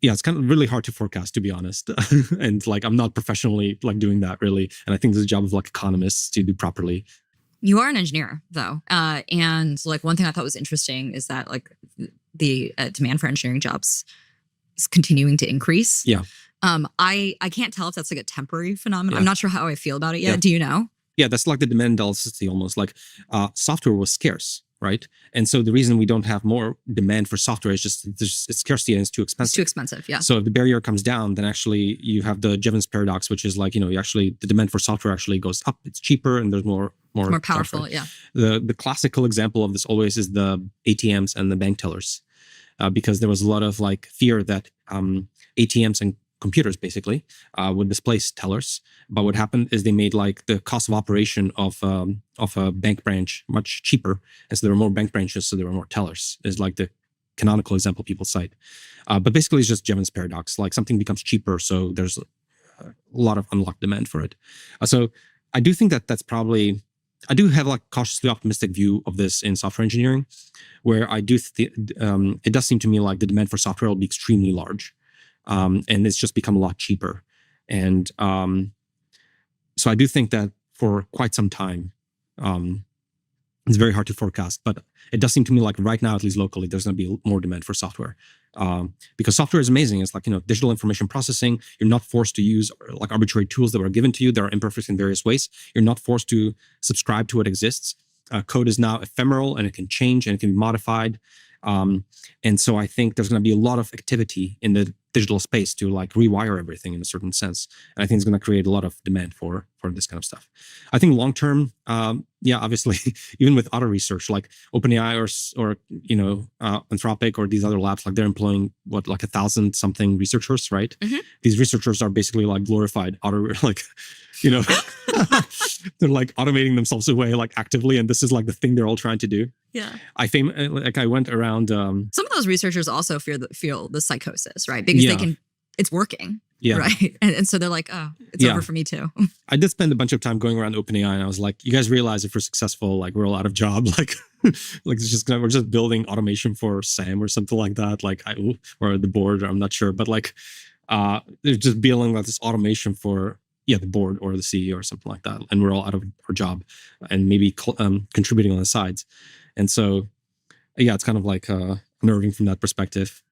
Yeah, it's kind of really hard to forecast, to be honest. And like, I'm not professionally like doing that really. And I think this is a job of like economists to do properly. You are an engineer though. And like one thing I thought was interesting is that like the demand for engineering jobs is continuing to increase. Yeah. I can't tell if that's like a temporary phenomenon. Yeah. I'm not sure how I feel about it yet. Yeah. Do you know? Yeah, that's like the demand elasticity almost. Like software was scarce, right? And so the reason we don't have more demand for software is just it's scarcity and it's too expensive. It's too expensive, yeah. So if the barrier comes down, then actually you have the Jevons paradox, which is like, you actually, the demand for software actually goes up. It's cheaper and there's more powerful, software. yeah. The classical example of this always is the ATMs and the bank tellers, because there was a lot of like fear that ATMs and computers basically would displace tellers. But what happened is they made like the cost of operation of a bank branch much cheaper, and so there were more bank branches, so there were more tellers. Is like the canonical example people cite. But basically, it's just Jevons paradox. Like something becomes cheaper, so there's a lot of unlocked demand for it. So I do think that that's probably. I do have like cautiously optimistic view of this in software engineering, where I do it does seem to me like the demand for software will be extremely large. And it's just become a lot cheaper. And so I do think that for quite some time, it's very hard to forecast, but it does seem to me like right now, at least locally, there's going to be more demand for software because software is amazing. It's like, digital information processing. You're not forced to use like arbitrary tools that were given to you. That are imperfect in various ways. You're not forced to subscribe to what exists. Code is now ephemeral and it can change and it can be modified. And so I think there's going to be a lot of activity in the digital space to like rewire everything in a certain sense. And I think it's going to create a lot of demand for this kind of stuff. I think long term, obviously, even with auto research like OpenAI or Anthropic or these other labs, like they're employing like 1,000 something researchers, right? Mm-hmm. These researchers are basically like glorified auto like. They're like automating themselves away like actively, and this is like the thing they're all trying to do. Yeah, I went around. Some of those researchers also feel the psychosis, right? Because it's working. Yeah. Right. And so they're like, oh, it's over for me too. I did spend a bunch of time going around OpenAI, and I was like, you guys realize if we're successful, like we're all out of job, like we're just building automation for Sam or something like that, like or the board, I'm not sure, but like they're just building like this automation for the board or the CEO or something like that, and we're all out of our job and maybe contributing on the sides. And so, it's kind of like unnerving from that perspective.